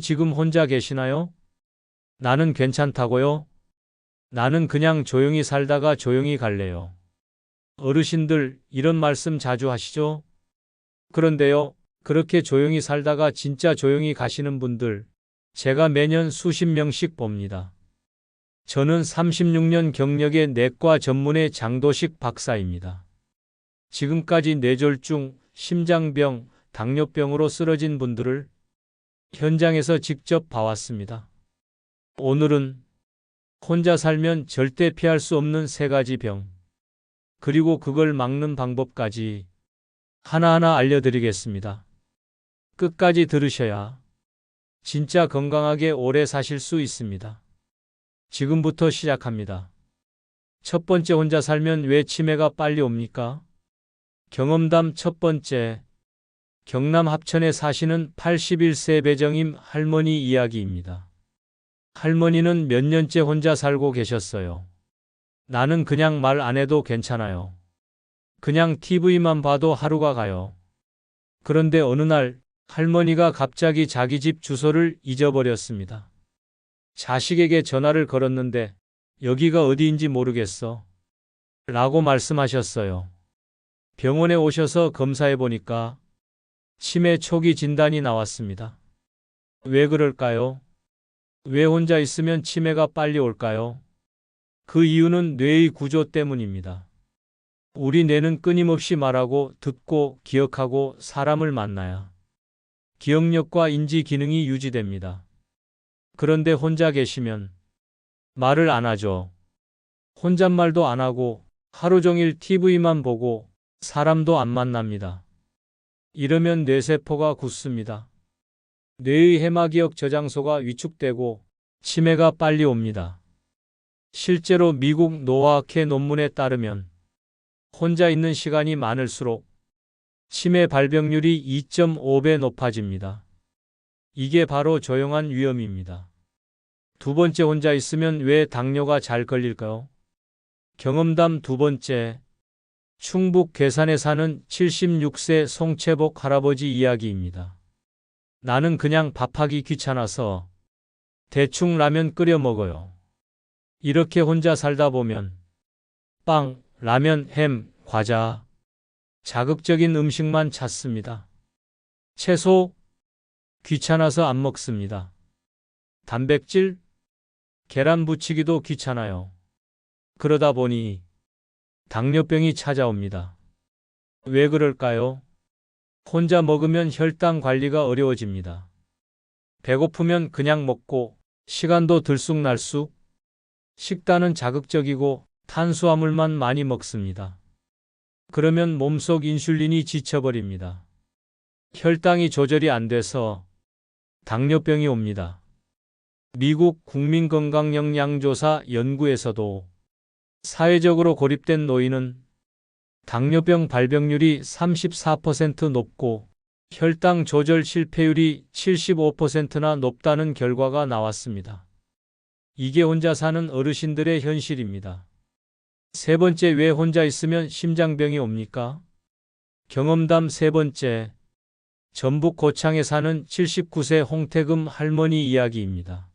지금 혼자 계시나요? 나는 괜찮다고요? 나는 그냥 조용히 살다가 조용히 갈래요. 어르신들 이런 말씀 자주 하시죠? 그런데요, 그렇게 조용히 살다가 진짜 조용히 가시는 분들, 제가 매년 수십 명씩 봅니다. 저는 36년 경력의 내과 전문의 장도식 박사입니다. 지금까지 뇌졸중, 심장병, 당뇨병으로 쓰러진 분들을 현장에서 직접 봐왔습니다. 오늘은 혼자 살면 절대 피할 수 없는 세 가지 병, 그리고 그걸 막는 방법까지 하나하나 알려드리겠습니다. 끝까지 들으셔야 진짜 건강하게 오래 사실 수 있습니다. 지금부터 시작합니다. 첫 번째, 혼자 살면 왜 치매가 빨리 옵니까? 경험담 첫 번째, 경남 합천에 사시는 81세 배정임 할머니 이야기입니다. 할머니는 몇 년째 혼자 살고 계셨어요. 나는 그냥 말 안 해도 괜찮아요. 그냥 TV만 봐도 하루가 가요. 그런데 어느 날 할머니가 갑자기 자기 집 주소를 잊어버렸습니다. 자식에게 전화를 걸었는데 여기가 어디인지 모르겠어 라고 말씀하셨어요. 병원에 오셔서 검사해 보니까 치매 초기 진단이 나왔습니다. 왜 그럴까요? 왜 혼자 있으면 치매가 빨리 올까요? 그 이유는 뇌의 구조 때문입니다. 우리 뇌는 끊임없이 말하고 듣고 기억하고 사람을 만나야 기억력과 인지 기능이 유지됩니다. 그런데 혼자 계시면 말을 안 하죠. 혼잣말도 안 하고 하루 종일 TV만 보고 사람도 안 만납니다. 이러면 뇌세포가 굳습니다. 뇌의 해마기억 저장소가 위축되고 치매가 빨리 옵니다. 실제로 미국 노화학회 논문에 따르면 혼자 있는 시간이 많을수록 치매 발병률이 2.5배 높아집니다. 이게 바로 조용한 위험입니다. 두 번째, 혼자 있으면 왜 당뇨가 잘 걸릴까요? 경험담 두 번째, 충북 괴산에 사는 76세 송채복 할아버지 이야기입니다. 나는 그냥 밥하기 귀찮아서 대충 라면 끓여 먹어요. 이렇게 혼자 살다 보면 빵, 라면, 햄, 과자, 자극적인 음식만 찾습니다. 채소, 귀찮아서 안 먹습니다. 단백질, 계란 부치기도 귀찮아요. 그러다 보니 당뇨병이 찾아옵니다. 왜 그럴까요? 혼자 먹으면 혈당 관리가 어려워집니다. 배고프면 그냥 먹고 시간도 들쑥날쑥. 식단은 자극적이고 탄수화물만 많이 먹습니다. 그러면 몸속 인슐린이 지쳐버립니다. 혈당이 조절이 안 돼서 당뇨병이 옵니다. 미국 국민건강영양조사 연구에서도 사회적으로 고립된 노인은 당뇨병 발병률이 34% 높고 혈당 조절 실패율이 75%나 높다는 결과가 나왔습니다. 이게 혼자 사는 어르신들의 현실입니다. 세 번째, 왜 혼자 있으면 심장병이 옵니까? 경험담 세 번째, 전북 고창에 사는 79세 홍태금 할머니 이야기입니다.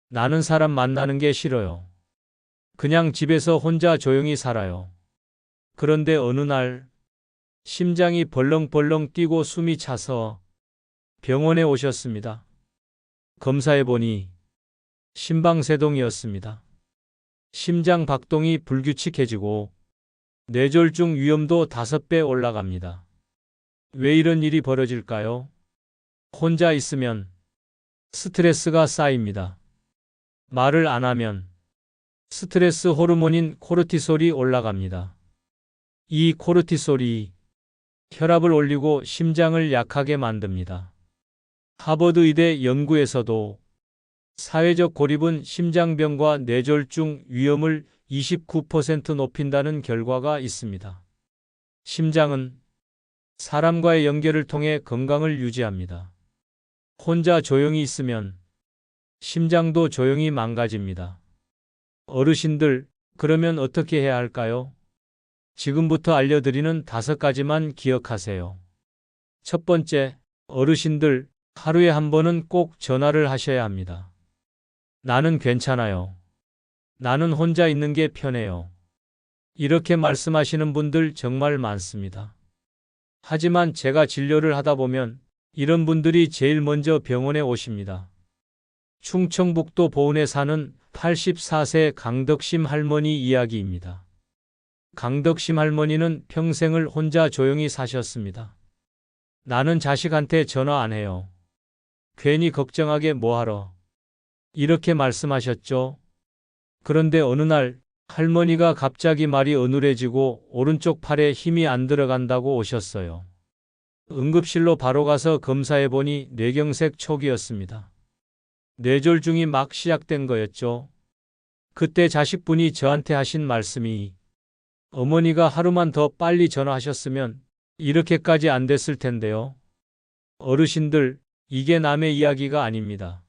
나는 사람 만나는 게 싫어요. 그냥 집에서 혼자 조용히 살아요. 그런데 어느 날 심장이 벌렁벌렁 뛰고 숨이 차서 병원에 오셨습니다. 검사해 보니 심방세동이었습니다. 심장 박동이 불규칙해지고 뇌졸중 위험도 5배 올라갑니다. 왜 이런 일이 벌어질까요? 혼자 있으면 스트레스가 쌓입니다. 말을 안 하면 스트레스 호르몬인 코르티솔이 올라갑니다. 이 코르티솔이 혈압을 올리고 심장을 약하게 만듭니다. 하버드 의대 연구에서도 사회적 고립은 심장병과 뇌졸중 위험을 29% 높인다는 결과가 있습니다. 심장은 사람과의 연결을 통해 건강을 유지합니다. 혼자 조용히 있으면 심장도 조용히 망가집니다. 어르신들, 그러면 어떻게 해야 할까요? 지금부터 알려드리는 5가지만 기억하세요. 첫 번째, 어르신들, 하루에 한 번은 꼭 전화를 하셔야 합니다. 나는 괜찮아요. 나는 혼자 있는 게 편해요. 이렇게 말씀하시는 분들 정말 많습니다. 하지만 제가 진료를 하다 보면 이런 분들이 제일 먼저 병원에 오십니다. 충청북도 보은에 사는 84세 강덕심 할머니 이야기입니다. 강덕심 할머니는 평생을 혼자 조용히 사셨습니다. 나는 자식한테 전화 안 해요. 괜히 걱정하게 뭐하러. 이렇게 말씀하셨죠. 그런데 어느 날 할머니가 갑자기 말이 어눌해지고 오른쪽 팔에 힘이 안 들어간다고 오셨어요. 응급실로 바로 가서 검사해보니 뇌경색 초기였습니다. 뇌졸중이 막 시작된 거였죠. 그때 자식분이 저한테 하신 말씀이 어머니가 하루만 더 빨리 전화하셨으면 이렇게까지 안 됐을 텐데요. 어르신들, 이게 남의 이야기가 아닙니다.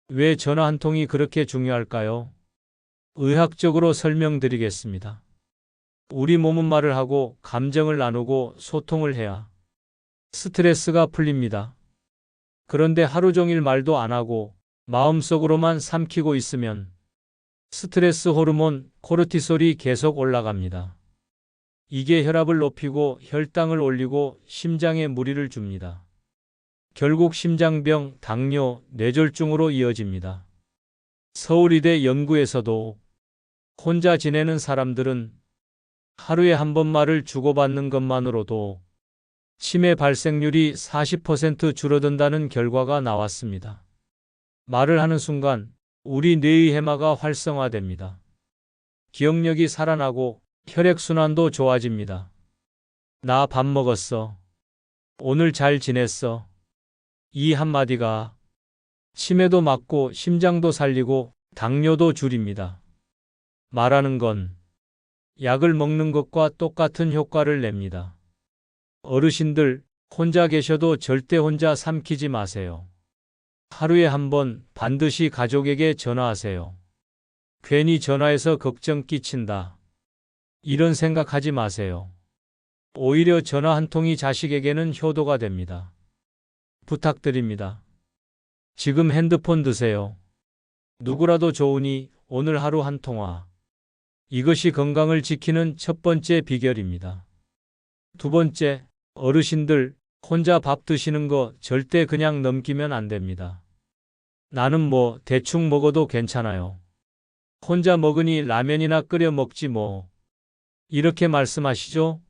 왜 전화 한 통이 그렇게 중요할까요? 의학적으로 설명드리겠습니다. 우리 몸은 말을 하고 감정을 나누고 소통을 해야 스트레스가 풀립니다. 그런데 하루 종일 말도 안 하고 마음속으로만 삼키고 있으면 스트레스 호르몬 코르티솔이 계속 올라갑니다. 이게 혈압을 높이고 혈당을 올리고 심장에 무리를 줍니다. 결국 심장병, 당뇨, 뇌졸중으로 이어집니다. 서울의대 연구에서도 혼자 지내는 사람들은 하루에 한 번 말을 주고받는 것만으로도 치매 발생률이 40% 줄어든다는 결과가 나왔습니다. 말을 하는 순간 우리 뇌의 해마가 활성화됩니다. 기억력이 살아나고 혈액순환도 좋아집니다. 나 밥 먹었어. 오늘 잘 지냈어. 이 한마디가 치매도 막고 심장도 살리고 당뇨도 줄입니다. 말하는 건 약을 먹는 것과 똑같은 효과를 냅니다. 어르신들, 혼자 계셔도 절대 혼자 삼키지 마세요. 하루에 한 번 반드시 가족에게 전화하세요. 괜히 전화해서 걱정 끼친다. 이런 생각하지 마세요. 오히려 전화 한 통이 자식에게는 효도가 됩니다. 부탁드립니다. 지금 핸드폰 드세요. 누구라도 좋으니 오늘 하루 한 통화. 이것이 건강을 지키는 첫 번째 비결입니다. 두 번째, 어르신들, 혼자 밥 드시는 거 절대 그냥 넘기면 안 됩니다. 나는 뭐 대충 먹어도 괜찮아요. 혼자 먹으니 라면이나 끓여 먹지 뭐. 이렇게 말씀하시죠?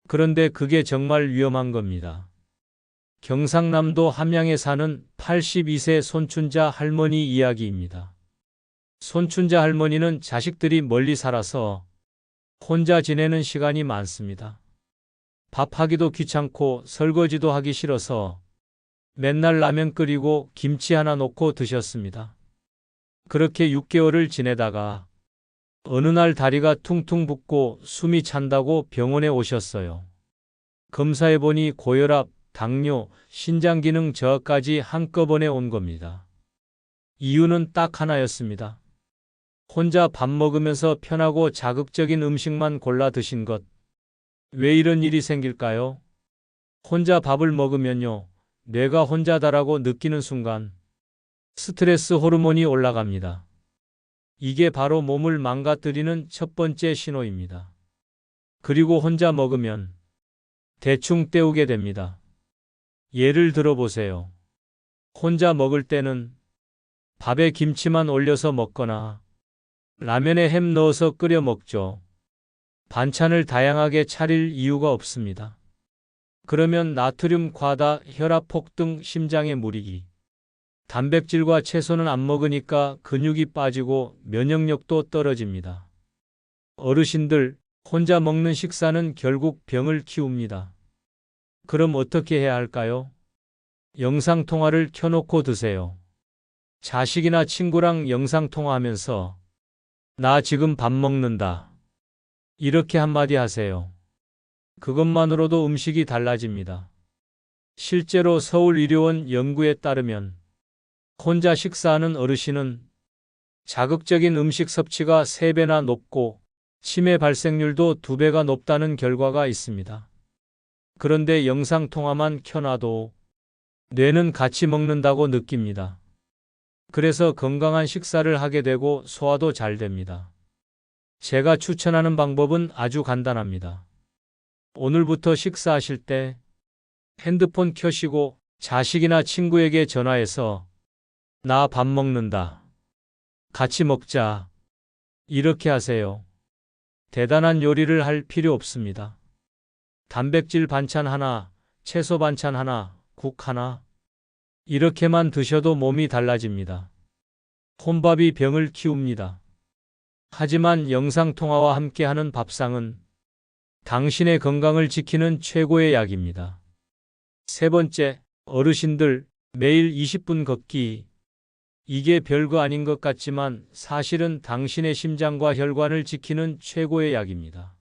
그런데 그게 정말 위험한 겁니다. 경상남도 함양에 사는 82세 손춘자 할머니 이야기입니다. 손춘자 할머니는 자식들이 멀리 살아서 혼자 지내는 시간이 많습니다. 밥하기도 귀찮고 설거지도 하기 싫어서 맨날 라면 끓이고 김치 하나 놓고 드셨습니다. 그렇게 6개월을 지내다가 어느 날 다리가 퉁퉁 붓고 숨이 찬다고 병원에 오셨어요. 검사해보니 고혈압, 당뇨, 신장기능 저하까지 한꺼번에 온 겁니다. 이유는 딱 하나였습니다. 혼자 밥 먹으면서 편하고 자극적인 음식만 골라 드신 것. 왜 이런 일이 생길까요? 혼자 밥을 먹으면요, 뇌가 혼자다라고 느끼는 순간 스트레스 호르몬이 올라갑니다. 이게 바로 몸을 망가뜨리는 첫 번째 신호입니다. 그리고 혼자 먹으면 대충 때우게 됩니다. 예를 들어 보세요. 혼자 먹을 때는 밥에 김치만 올려서 먹거나 라면에 햄 넣어서 끓여 먹죠. 반찬을 다양하게 차릴 이유가 없습니다. 그러면 나트륨 과다, 혈압 폭등, 심장에 무리기. 단백질과 채소는 안 먹으니까 근육이 빠지고 면역력도 떨어집니다. 어르신들, 혼자 먹는 식사는 결국 병을 키웁니다. 그럼 어떻게 해야 할까요? 영상통화를 켜놓고 드세요. 자식이나 친구랑 영상통화하면서 나 지금 밥 먹는다. 이렇게 한마디 하세요. 그것만으로도 음식이 달라집니다. 실제로 서울의료원 연구에 따르면 혼자 식사하는 어르신은 자극적인 음식 섭취가 3배나 높고 치매 발생률도 2배가 높다는 결과가 있습니다. 그런데 영상통화만 켜놔도 뇌는 같이 먹는다고 느낍니다. 그래서 건강한 식사를 하게 되고 소화도 잘 됩니다. 제가 추천하는 방법은 아주 간단합니다. 오늘부터 식사하실 때 핸드폰 켜시고 자식이나 친구에게 전화해서 나 밥 먹는다. 같이 먹자. 이렇게 하세요. 대단한 요리를 할 필요 없습니다. 단백질 반찬 하나, 채소 반찬 하나, 국 하나. 이렇게만 드셔도 몸이 달라집니다. 혼밥이 병을 키웁니다. 하지만 영상통화와 함께하는 밥상은 당신의 건강을 지키는 최고의 약입니다. 세 번째, 어르신들 매일 20분 걷기. 이게 별거 아닌 것 같지만 사실은 당신의 심장과 혈관을 지키는 최고의 약입니다.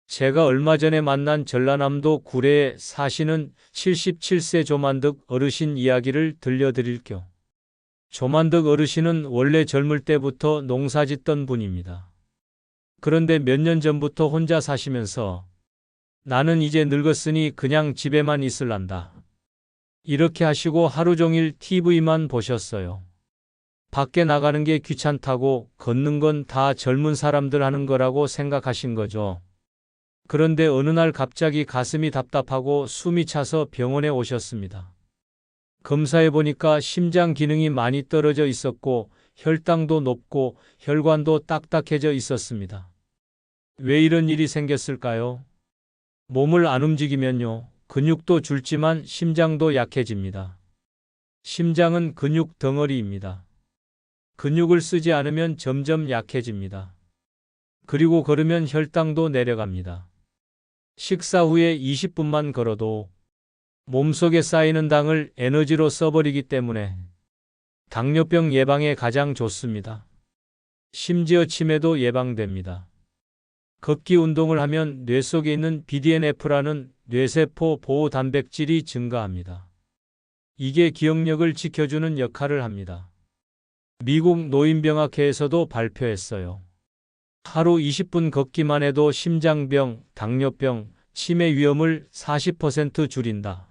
제가 얼마 전에 만난 전라남도 구례에 사시는 77세 조만득 어르신 이야기를 들려드릴게요. 조만득 어르신은 원래 젊을 때부터 농사짓던 분입니다. 그런데 몇 년 전부터 혼자 사시면서 나는 이제 늙었으니 그냥 집에만 있을란다. 이렇게 하시고 하루 종일 TV만 보셨어요. 밖에 나가는 게 귀찮다고 걷는 건 다 젊은 사람들 하는 거라고 생각하신 거죠. 그런데 어느 날 갑자기 가슴이 답답하고 숨이 차서 병원에 오셨습니다. 검사해 보니까 심장 기능이 많이 떨어져 있었고 혈당도 높고 혈관도 딱딱해져 있었습니다. 왜 이런 일이 생겼을까요? 몸을 안 움직이면요, 근육도 줄지만 심장도 약해집니다. 심장은 근육 덩어리입니다. 근육을 쓰지 않으면 점점 약해집니다. 그리고 걸으면 혈당도 내려갑니다. 식사 후에 20분만 걸어도 몸속에 쌓이는 당을 에너지로 써버리기 때문에 당뇨병 예방에 가장 좋습니다. 심지어 치매도 예방됩니다. 걷기 운동을 하면 뇌 속에 있는 BDNF라는 뇌세포 보호 단백질이 증가합니다. 이게 기억력을 지켜주는 역할을 합니다. 미국 노인병학회에서도 발표했어요. 하루 20분 걷기만 해도 심장병, 당뇨병, 치매 위험을 40% 줄인다.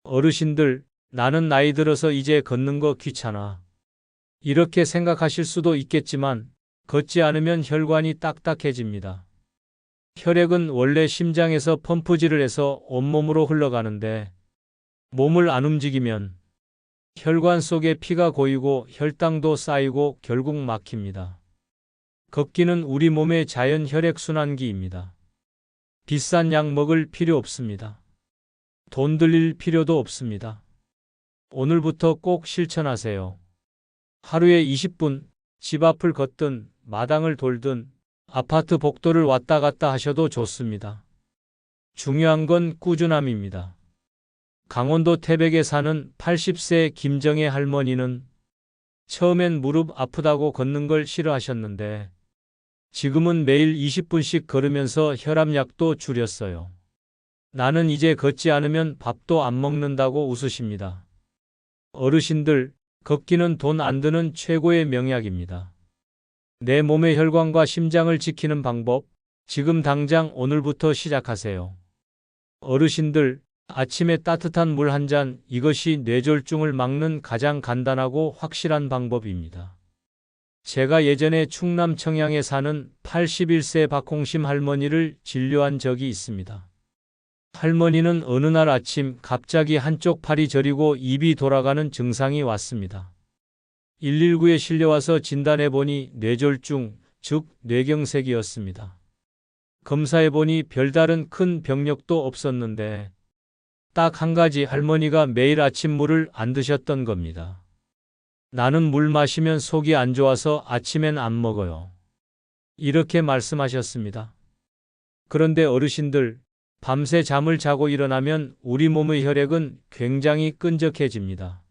어르신들, 나는 나이 들어서 이제 걷는 거 귀찮아. 이렇게 생각하실 수도 있겠지만 걷지 않으면 혈관이 딱딱해집니다. 혈액은 원래 심장에서 펌프질을 해서 온몸으로 흘러가는데 몸을 안 움직이면 혈관 속에 피가 고이고 혈당도 쌓이고 결국 막힙니다. 걷기는 우리 몸의 자연 혈액순환기입니다. 비싼 약 먹을 필요 없습니다. 돈 들일 필요도 없습니다. 오늘부터 꼭 실천하세요. 하루에 20분 집 앞을 걷든 마당을 돌든 아파트 복도를 왔다 갔다 하셔도 좋습니다. 중요한 건 꾸준함입니다. 강원도 태백에 사는 80세 김정혜 할머니는 처음엔 무릎 아프다고 걷는 걸 싫어하셨는데 지금은 매일 20분씩 걸으면서 혈압약도 줄였어요. 나는 이제 걷지 않으면 밥도 안 먹는다고 웃으십니다. 어르신들, 걷기는 돈 안 드는 최고의 명약입니다. 내 몸의 혈관과 심장을 지키는 방법, 지금 당장 오늘부터 시작하세요. 어르신들, 아침에 따뜻한 물 한 잔, 이것이 뇌졸중을 막는 가장 간단하고 확실한 방법입니다. 제가 예전에 충남 청양에 사는 81세 박홍심 할머니를 진료한 적이 있습니다. 할머니는 어느 날 아침 갑자기 한쪽 팔이 저리고 입이 돌아가는 증상이 왔습니다. 119에 실려와서 진단해보니 뇌졸중, 즉 뇌경색이었습니다. 검사해보니 별다른 큰 병력도 없었는데 딱 한 가지, 할머니가 매일 아침 물을 안 드셨던 겁니다. 나는 물 마시면 속이 안 좋아서 아침엔 안 먹어요. 이렇게 말씀하셨습니다. 그런데 어르신들, 밤새 잠을 자고 일어나면 우리 몸의 혈액은 굉장히 끈적해집니다.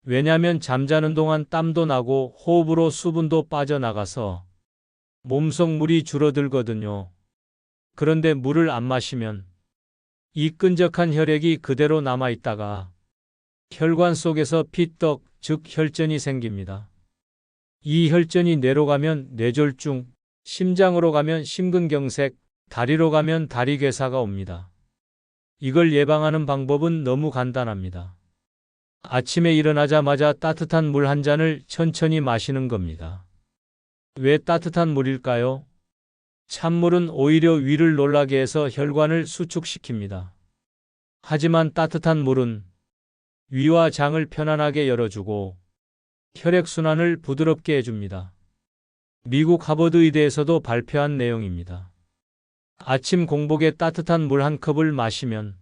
왜냐하면 잠자는 동안 땀도 나고 호흡으로 수분도 빠져나가서 몸속 물이 줄어들거든요. 그런데 물을 안 마시면 이 끈적한 혈액이 그대로 남아있다가 혈관 속에서 피떡, 즉 혈전이 생깁니다. 이 혈전이 뇌로 가면 뇌졸중, 심장으로 가면 심근경색, 다리로 가면 다리괴사가 옵니다. 이걸 예방하는 방법은 너무 간단합니다. 아침에 일어나자마자 따뜻한 물 한 잔을 천천히 마시는 겁니다. 왜 따뜻한 물일까요? 찬물은 오히려 위를 놀라게 해서 혈관을 수축시킵니다. 하지만 따뜻한 물은 위와 장을 편안하게 열어주고 혈액순환을 부드럽게 해줍니다. 미국 하버드 의대에서도 발표한 내용입니다. 아침 공복에 따뜻한 물 한 컵을 마시면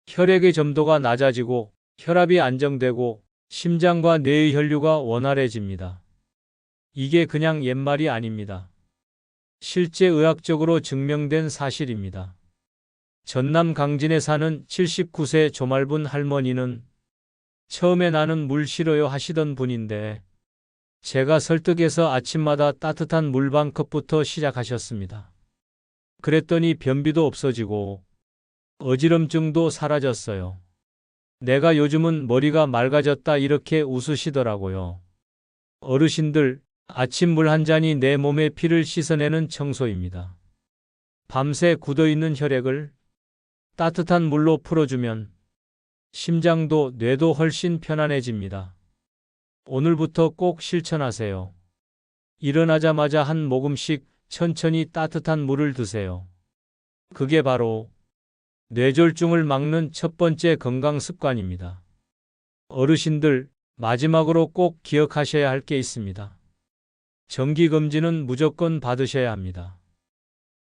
혈액의 점도가 낮아지고 혈압이 안정되고 심장과 뇌의 혈류가 원활해집니다. 이게 그냥 옛말이 아닙니다. 실제 의학적으로 증명된 사실입니다. 전남 강진에 사는 79세 조말분 할머니는 처음에 나는 물 싫어요 하시던 분인데 제가 설득해서 아침마다 따뜻한 물 반 컵부터 시작하셨습니다. 그랬더니 변비도 없어지고 어지럼증도 사라졌어요. 내가 요즘은 머리가 맑아졌다 이렇게 웃으시더라고요. 어르신들, 아침 물 한 잔이 내 몸의 피를 씻어내는 청소입니다. 밤새 굳어있는 혈액을 따뜻한 물로 풀어주면 심장도 뇌도 훨씬 편안해집니다. 오늘부터 꼭 실천하세요. 일어나자마자 한 모금씩 천천히 따뜻한 물을 드세요. 그게 바로 뇌졸중을 막는 첫 번째 건강 습관입니다. 어르신들, 마지막으로 꼭 기억하셔야 할 게 있습니다. 정기검진은 무조건 받으셔야 합니다.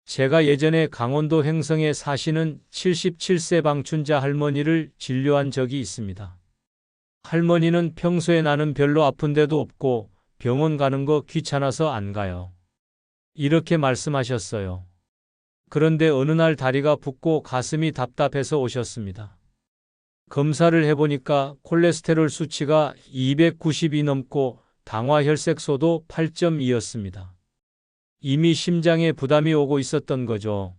제가 예전에 강원도 횡성에 사시는 77세 방춘자 할머니를 진료한 적이 있습니다. 할머니는 평소에 나는 별로 아픈 데도 없고 병원 가는 거 귀찮아서 안 가요. 이렇게 말씀하셨어요. 그런데 어느 날 다리가 붓고 가슴이 답답해서 오셨습니다. 검사를 해보니까 콜레스테롤 수치가 290이 넘고 당화혈색소도 8.2였습니다. 이미 심장에 부담이 오고 있었던 거죠.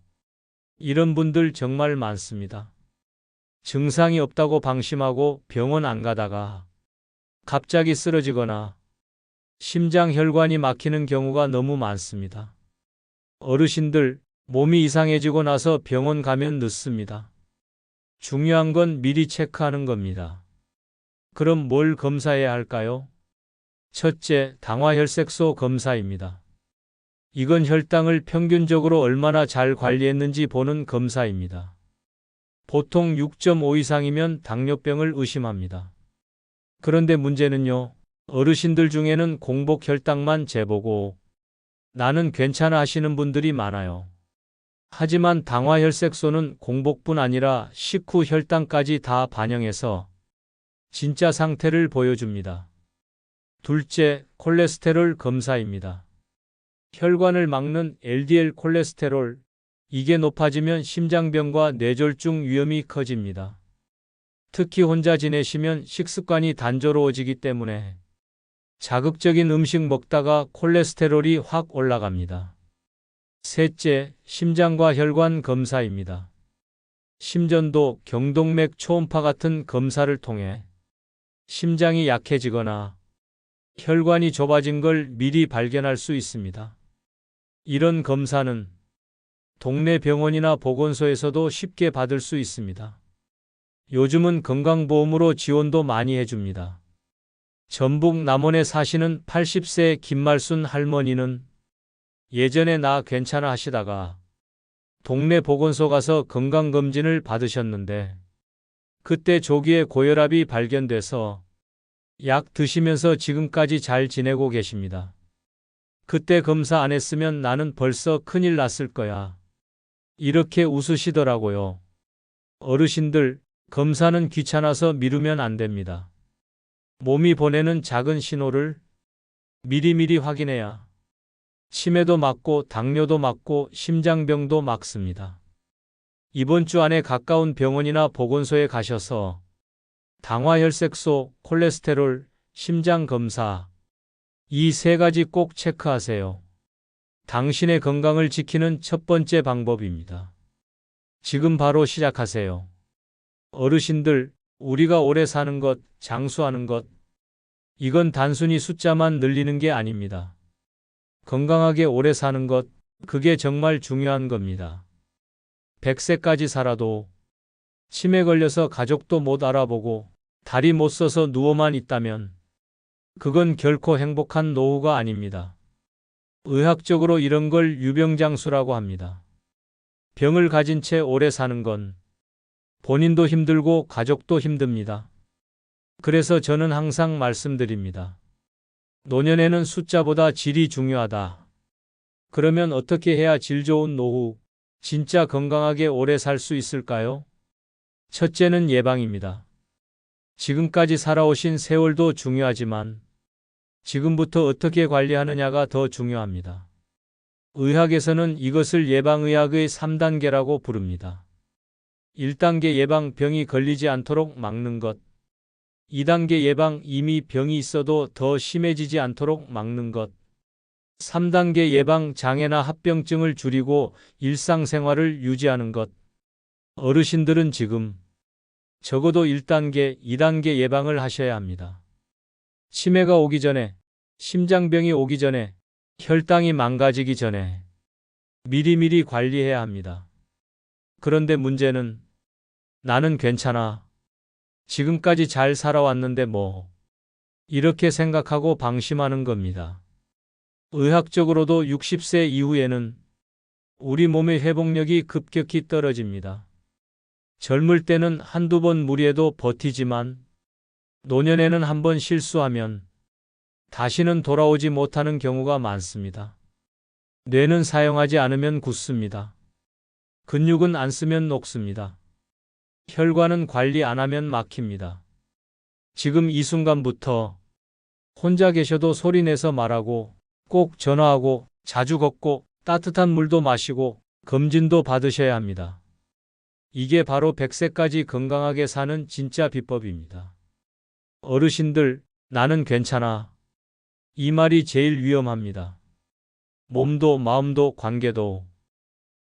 이런 분들 정말 많습니다. 증상이 없다고 방심하고 병원 안 가다가 갑자기 쓰러지거나 심장 혈관이 막히는 경우가 너무 많습니다. 어르신들, 몸이 이상해지고 나서 병원 가면 늦습니다. 중요한 건 미리 체크하는 겁니다. 그럼 뭘 검사해야 할까요? 첫째, 당화혈색소 검사입니다. 이건 혈당을 평균적으로 얼마나 잘 관리했는지 보는 검사입니다. 보통 6.5 이상이면 당뇨병을 의심합니다. 그런데 문제는요, 어르신들 중에는 공복 혈당만 재보고 나는 괜찮아 하시는 분들이 많아요. 하지만 당화혈색소는 공복뿐 아니라 식후 혈당까지 다 반영해서 진짜 상태를 보여줍니다. 둘째, 콜레스테롤 검사입니다. 혈관을 막는 LDL 콜레스테롤, 이게 높아지면 심장병과 뇌졸중 위험이 커집니다. 특히 혼자 지내시면 식습관이 단조로워지기 때문에 자극적인 음식 먹다가 콜레스테롤이 확 올라갑니다. 셋째, 심장과 혈관 검사입니다. 심전도, 경동맥 초음파 같은 검사를 통해 심장이 약해지거나 혈관이 좁아진 걸 미리 발견할 수 있습니다. 이런 검사는 동네 병원이나 보건소에서도 쉽게 받을 수 있습니다. 요즘은 건강보험으로 지원도 많이 해줍니다. 전북 남원에 사시는 80세 김말순 할머니는 예전에 나 괜찮아 하시다가 동네 보건소 가서 건강검진을 받으셨는데 그때 조기에 고혈압이 발견돼서 약 드시면서 지금까지 잘 지내고 계십니다. 그때 검사 안 했으면 나는 벌써 큰일 났을 거야. 이렇게 웃으시더라고요. 어르신들, 검사는 귀찮아서 미루면 안 됩니다. 몸이 보내는 작은 신호를 미리미리 확인해야 치매도 막고 당뇨도 막고 심장병도 막습니다. 이번 주 안에 가까운 병원이나 보건소에 가셔서 당화혈색소, 콜레스테롤, 심장검사, 이 세 가지 꼭 체크하세요. 당신의 건강을 지키는 첫 번째 방법입니다. 지금 바로 시작하세요. 어르신들, 우리가 오래 사는 것, 장수하는 것, 이건 단순히 숫자만 늘리는 게 아닙니다. 건강하게 오래 사는 것, 그게 정말 중요한 겁니다. 100세까지 살아도 치매 걸려서 가족도 못 알아보고 다리 못 써서 누워만 있다면 그건 결코 행복한 노후가 아닙니다. 의학적으로 이런 걸 유병장수라고 합니다. 병을 가진 채 오래 사는 건 본인도 힘들고 가족도 힘듭니다. 그래서 저는 항상 말씀드립니다. 노년에는 숫자보다 질이 중요하다. 그러면 어떻게 해야 질 좋은 노후, 진짜 건강하게 오래 살 수 있을까요? 첫째는 예방입니다. 지금까지 살아오신 세월도 중요하지만 지금부터 어떻게 관리하느냐가 더 중요합니다. 의학에서는 이것을 예방의학의 3단계라고 부릅니다. 1단계 예방, 병이 걸리지 않도록 막는 것. 2단계 예방, 이미 병이 있어도 더 심해지지 않도록 막는 것. 3단계 예방, 장애나 합병증을 줄이고 일상생활을 유지하는 것. 어르신들은 지금 적어도 1단계, 2단계 예방을 하셔야 합니다. 치매가 오기 전에, 심장병이 오기 전에, 혈당이 망가지기 전에 미리미리 관리해야 합니다. 그런데 문제는 나는 괜찮아. 지금까지 잘 살아왔는데 뭐. 이렇게 생각하고 방심하는 겁니다. 의학적으로도 60세 이후에는 우리 몸의 회복력이 급격히 떨어집니다. 젊을 때는 한두 번 무리해도 버티지만 노년에는 한 번 실수하면 다시는 돌아오지 못하는 경우가 많습니다. 뇌는 사용하지 않으면 굳습니다. 근육은 안 쓰면 녹습니다. 혈관은 관리 안 하면 막힙니다. 지금 이 순간부터 혼자 계셔도 소리내서 말하고 꼭 전화하고 자주 걷고 따뜻한 물도 마시고 검진도 받으셔야 합니다. 이게 바로 100세까지 건강하게 사는 진짜 비법입니다. 어르신들, 나는 괜찮아. 이 말이 제일 위험합니다. 몸도 마음도 관계도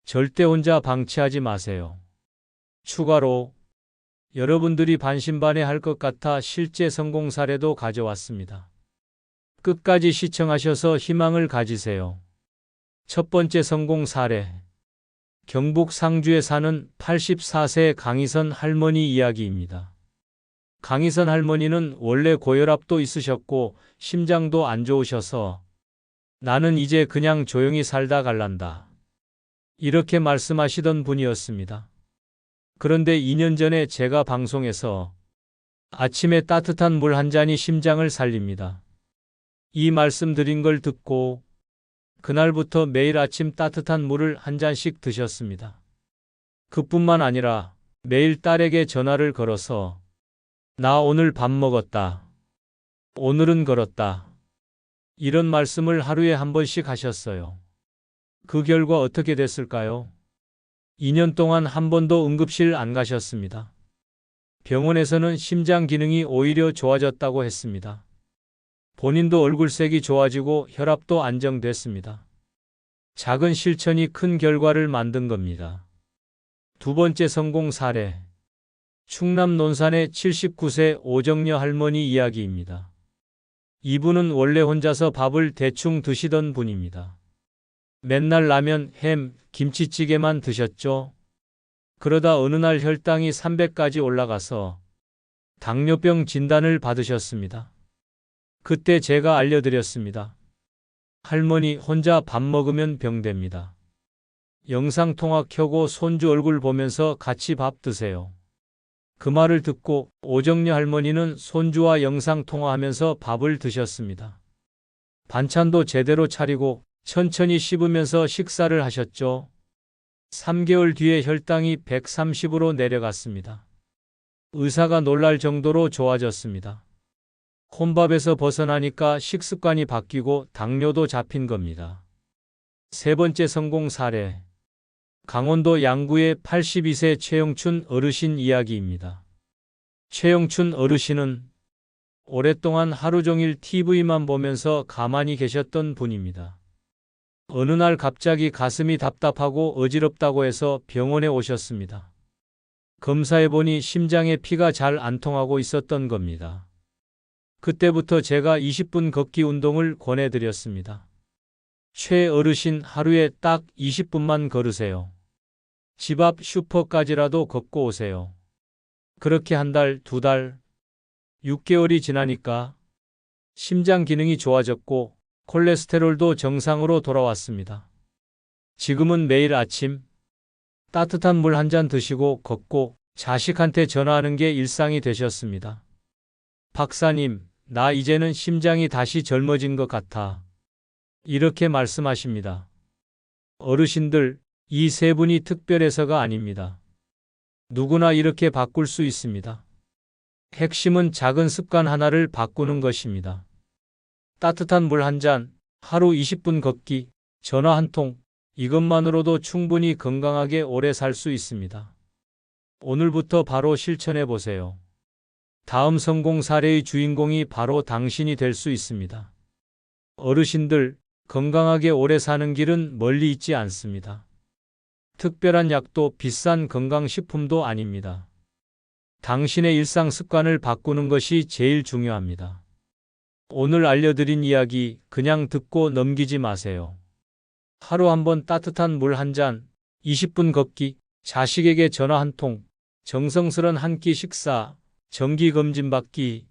절대 혼자 방치하지 마세요. 추가로 여러분들이 반신반의할 것 같아 실제 성공 사례도 가져왔습니다. 끝까지 시청하셔서 희망을 가지세요. 첫 번째 성공 사례. 경북 상주에 사는 84세 강희선 할머니 이야기입니다. 강희선 할머니는 원래 고혈압도 있으셨고 심장도 안 좋으셔서 나는 이제 그냥 조용히 살다 갈란다. 이렇게 말씀하시던 분이었습니다. 그런데 2년 전에 제가 방송에서 아침에 따뜻한 물 한 잔이 심장을 살립니다. 이 말씀 드린 걸 듣고 그날부터 매일 아침 따뜻한 물을 한 잔씩 드셨습니다. 그뿐만 아니라 매일 딸에게 전화를 걸어서 나 오늘 밥 먹었다. 오늘은 걸었다. 이런 말씀을 하루에 한 번씩 하셨어요. 그 결과 어떻게 됐을까요? 2년 동안 한 번도 응급실 안 가셨습니다. 병원에서는 심장 기능이 오히려 좋아졌다고 했습니다. 본인도 얼굴색이 좋아지고 혈압도 안정됐습니다. 작은 실천이 큰 결과를 만든 겁니다. 두 번째 성공 사례. 충남 논산의 79세 오정여 할머니 이야기입니다. 이분은 원래 혼자서 밥을 대충 드시던 분입니다. 맨날 라면, 햄, 김치찌개만 드셨죠. 그러다 어느 날 혈당이 300까지 올라가서 당뇨병 진단을 받으셨습니다. 그때 제가 알려드렸습니다. 할머니 혼자 밥 먹으면 병됩니다. 영상통화 켜고 손주 얼굴 보면서 같이 밥 드세요. 그 말을 듣고 오정여 할머니는 손주와 영상통화하면서 밥을 드셨습니다. 반찬도 제대로 차리고 천천히 씹으면서 식사를 하셨죠. 3개월 뒤에 혈당이 130으로 내려갔습니다. 의사가 놀랄 정도로 좋아졌습니다. 혼밥에서 벗어나니까 식습관이 바뀌고 당뇨도 잡힌 겁니다. 세 번째 성공 사례. 강원도 양구의 82세 최영춘 어르신 이야기입니다. 최영춘 어르신은 오랫동안 하루 종일 TV만 보면서 가만히 계셨던 분입니다. 어느 날 갑자기 가슴이 답답하고 어지럽다고 해서 병원에 오셨습니다. 검사해보니 심장에 피가 잘 안 통하고 있었던 겁니다. 그때부터 제가 20분 걷기 운동을 권해드렸습니다. 최 어르신 하루에 딱 20분만 걸으세요. 집 앞 슈퍼까지라도 걷고 오세요. 그렇게 한 달, 두 달, 6개월이 지나니까 심장 기능이 좋아졌고 콜레스테롤도 정상으로 돌아왔습니다. 지금은 매일 아침 따뜻한 물 한 잔 드시고 걷고 자식한테 전화하는 게 일상이 되셨습니다. 박사님, 나 이제는 심장이 다시 젊어진 것 같아. 이렇게 말씀하십니다. 어르신들, 이 세 분이 특별해서가 아닙니다. 누구나 이렇게 바꿀 수 있습니다. 핵심은 작은 습관 하나를 바꾸는 것입니다. 따뜻한 물 한 잔, 하루 20분 걷기, 전화 한 통, 이것만으로도 충분히 건강하게 오래 살 수 있습니다. 오늘부터 바로 실천해 보세요. 다음 성공 사례의 주인공이 바로 당신이 될 수 있습니다. 어르신들, 건강하게 오래 사는 길은 멀리 있지 않습니다. 특별한 약도 비싼 건강식품도 아닙니다. 당신의 일상 습관을 바꾸는 것이 제일 중요합니다. 오늘 알려드린 이야기 그냥 듣고 넘기지 마세요. 하루 한 번 따뜻한 물 한 잔, 20분 걷기, 자식에게 전화 한 통, 정성스런 한 끼 식사, 정기검진 받기.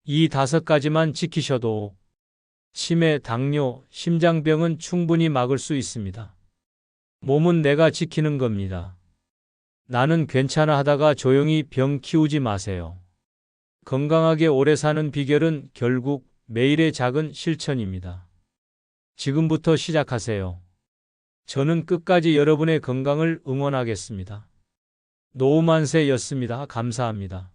이 5가지만 지키셔도 치매, 당뇨, 심장병은 충분히 막을 수 있습니다. 몸은 내가 지키는 겁니다. 나는 괜찮아 하다가 조용히 병 키우지 마세요. 건강하게 오래 사는 비결은 결국 매일의 작은 실천입니다. 지금부터 시작하세요. 저는 끝까지 여러분의 건강을 응원하겠습니다. 노우만세였습니다. 감사합니다.